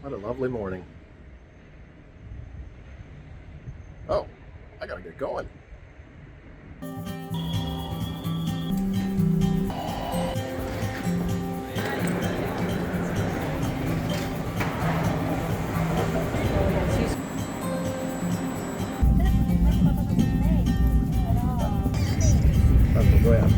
What a lovely morning. Oh, I gotta get going. Tanto voy a.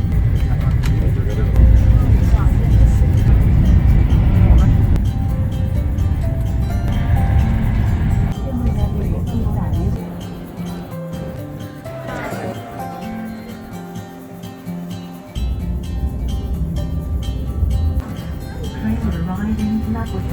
Train arriving Lapwood.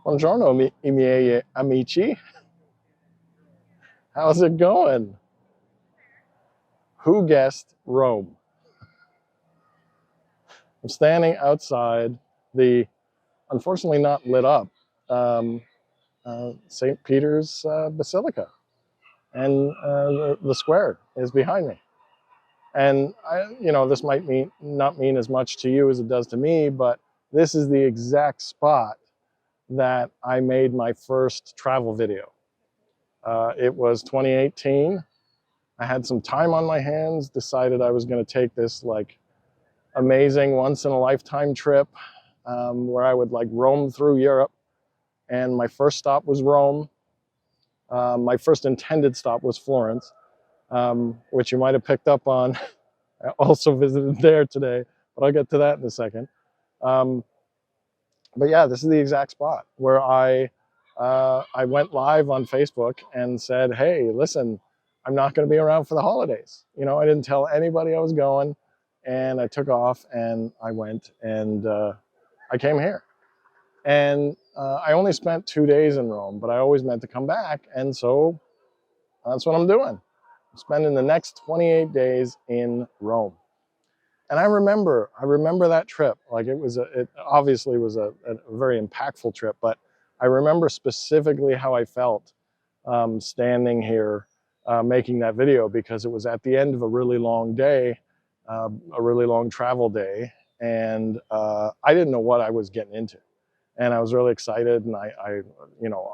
Buongiorno, i miei amici. How's it going? Who guessed Rome? I'm standing outside the, unfortunately not lit up, St. Peter's Basilica. And the square is behind me. And this might not mean as much to you as it does to me, but this is the exact spot that I made my first travel video. It was 2018. I had some time on my hands, decided I was going to take this like amazing once in a lifetime trip where I would like roam through Europe. And my first stop was Rome. My first intended stop was Florence, which you might have picked up on. I also visited there today, but I'll get to that in a second. But yeah, this is the exact spot where I went live on Facebook and said, hey, listen, I'm not going to be around for the holidays. I didn't tell anybody I was going, and I took off and I went and I came here. And I only spent 2 days in Rome, but I always meant to come back. And so that's what I'm doing. I'm spending the next 28 days in Rome. And I remember that trip. Like it obviously was a very impactful trip, but I remember specifically how I felt standing here making that video, because it was at the end of a really long day, a really long travel day, and I didn't know what I was getting into. And I was really excited, and I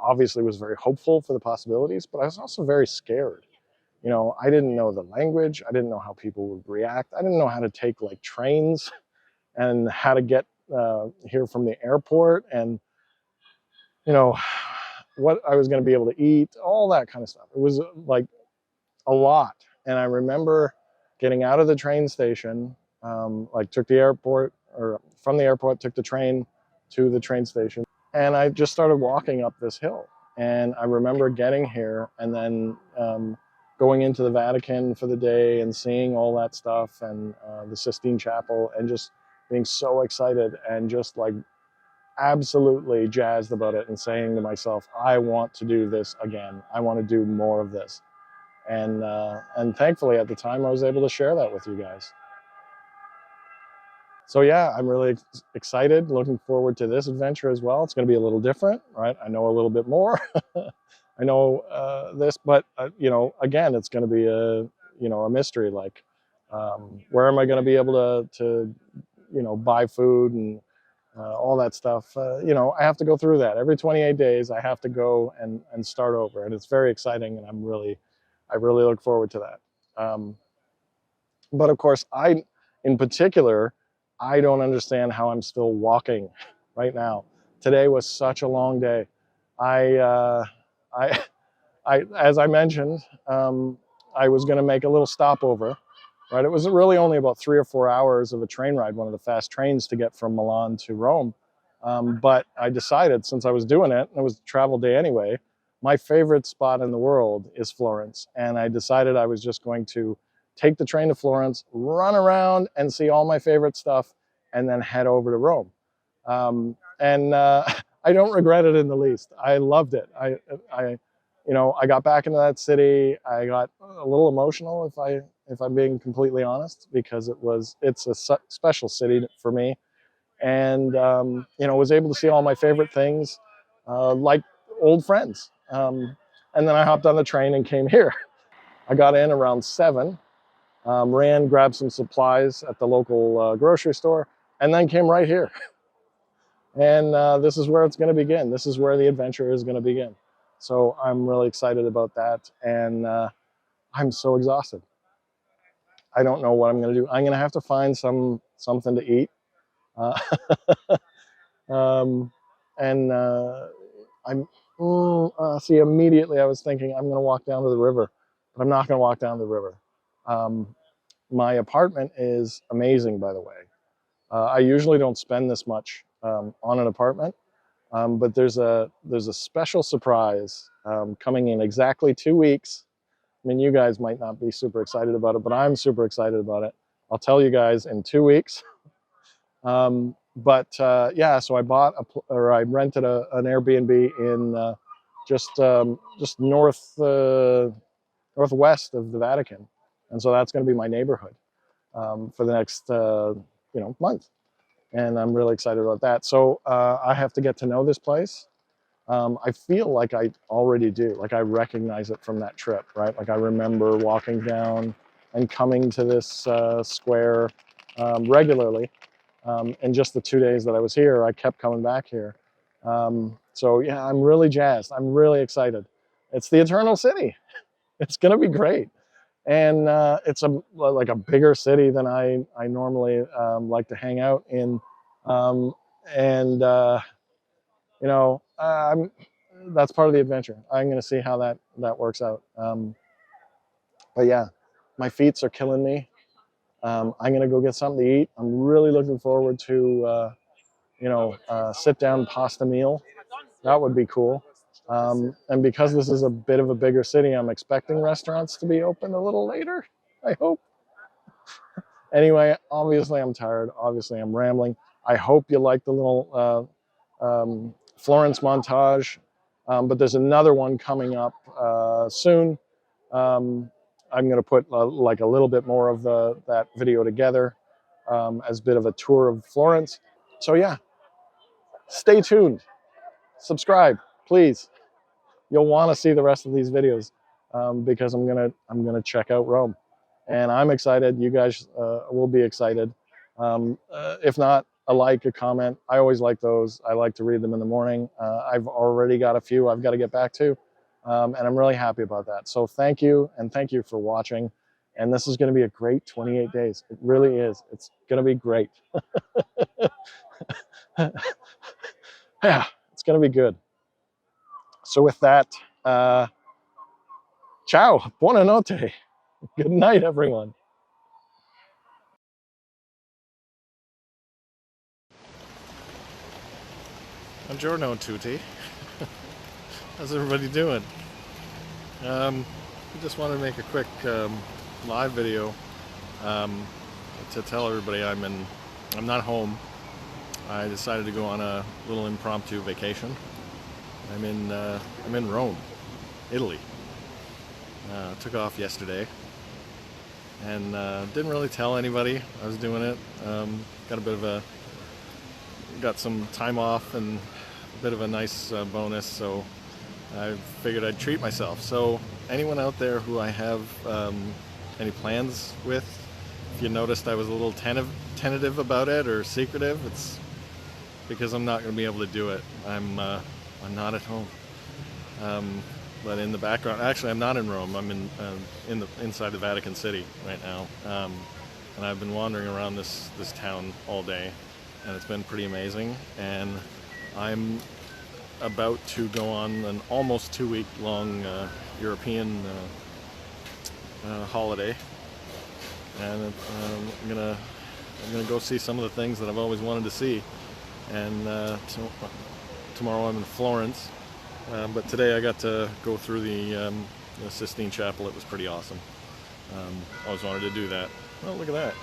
obviously was very hopeful for the possibilities, but I was also very scared. I didn't know the language. I didn't know how people would react. I didn't know how to take like trains and how to get here from the airport, and what I was going to be able to eat, all that kind of stuff. It was like a lot. And I remember getting out of the train station, took the airport, or from the airport, took the train to the train station. And I just started walking up this hill. And I remember getting here and then going into the Vatican for the day and seeing all that stuff, and the Sistine Chapel, and just being so excited and just like absolutely jazzed about it, and saying to myself, I want to do this again. I want to do more of this. And thankfully at the time I was able to share that with you guys. So yeah, I'm really excited, looking forward to this adventure as well. It's going to be a little different, right? I know a little bit more. I know this, but again, it's going to be a mystery. Like, where am I going to be able to buy food and all that stuff? I have to go through that every 28 days. I have to go and start over, and it's very exciting, and I really look forward to that. But of course, in particular, I don't understand how I'm still walking right now. Today was such a long day. I, as I mentioned, I was going to make a little stopover. Right, it was really only about 3 or 4 hours of a train ride, one of the fast trains to get from Milan to Rome. But I decided, since I was doing it, and it was a travel day anyway, my favorite spot in the world is Florence, and I decided I was just going to take the train to Florence, run around and see all my favorite stuff, and then head over to Rome. And I don't regret it in the least. I loved it. I got back into that city. I got a little emotional, if I'm being completely honest, because it's a special city for me, and was able to see all my favorite things, like old friends. And then I hopped on the train and came here. I got in around 7, ran, grabbed some supplies at the local grocery store, and then came right here. And this is where it's going to begin. This is where the adventure is going to begin. So I'm really excited about that, and I'm so exhausted. I don't know what I'm going to do. I'm going to have to find something to eat. Uh, and see, immediately I was thinking I'm going to walk down to the river, but I'm not going to walk down the river. My apartment is amazing, by the way. I usually don't spend this much on an apartment, but there's a special surprise coming in exactly 2 weeks. I mean, you guys might not be super excited about it, but I'm super excited about it. I'll tell you guys in 2 weeks. Yeah, so I rented an Airbnb in just northwest of the Vatican, and so that's going to be my neighborhood for the next month, and I'm really excited about that. So I have to get to know this place. I feel like I already do, like I recognize it from that trip, right? Like I remember walking down and coming to this square regularly. And just the 2 days that I was here, I kept coming back here. So yeah, I'm really jazzed. I'm really excited. It's the Eternal City. It's going to be great. And it's like a bigger city than I normally like to hang out in. And that's part of the adventure. I'm going to see how that works out. But yeah, my feet are killing me. I'm going to go get something to eat. I'm really looking forward to sit down pasta meal. That would be cool. And because this is a bit of a bigger city, I'm expecting restaurants to be open a little later, I hope. Anyway, obviously I'm tired. Obviously I'm rambling. I hope you like the little Florence montage. But there's another one coming up soon. I'm going to put like a little bit more of that video together as a bit of a tour of Florence. So yeah, stay tuned. Subscribe, please. You'll want to see the rest of these videos because I'm gonna check out Rome, and I'm excited. You guys will be excited. If not, a comment. I always like those. I like to read them in the morning. I've already got a few I've got to get back to, and I'm really happy about that. So thank you, and thank you for watching. And this is going to be a great 28 days. It really is. It's going to be great. Yeah, it's going to be good. So with that, ciao, buonanotte. Good night, everyone. Buongiorno, tutti. How's everybody doing? I just wanted to make a quick live video to tell everybody I'm not home. I decided to go on a little impromptu vacation. I'm in Rome, Italy. Took off yesterday, and didn't really tell anybody I was doing it. Got some time off and a bit of a nice bonus, so I figured I'd treat myself. So anyone out there who I have any plans with, if you noticed I was a little tentative about it or secretive, it's because I'm not going to be able to do it. I'm not at home. But in the background, actually, I'm not in Rome. I'm inside the Vatican City right now, and I've been wandering around this town all day, and it's been pretty amazing. And I'm about to go on an almost 2-week-long European holiday, and I'm gonna go see some of the things that I've always wanted to see. And tomorrow I'm in Florence. But today I got to go through the Sistine Chapel. It was pretty awesome. Always wanted to do that. Oh, look at that.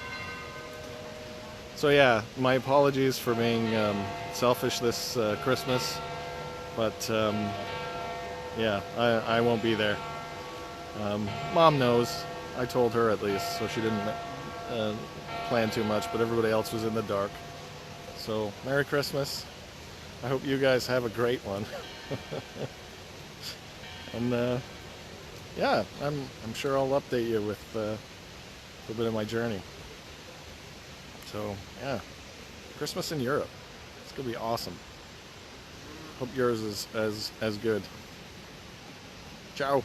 So yeah, my apologies for being selfish this Christmas, but yeah, I won't be there. Mom knows. I told her at least, so she didn't plan too much, but everybody else was in the dark. So Merry Christmas. I hope you guys have a great one. And yeah, I'm sure I'll update you with a bit of my journey. So yeah, Christmas in Europe. It's gonna be awesome. Hope yours is as good. Ciao.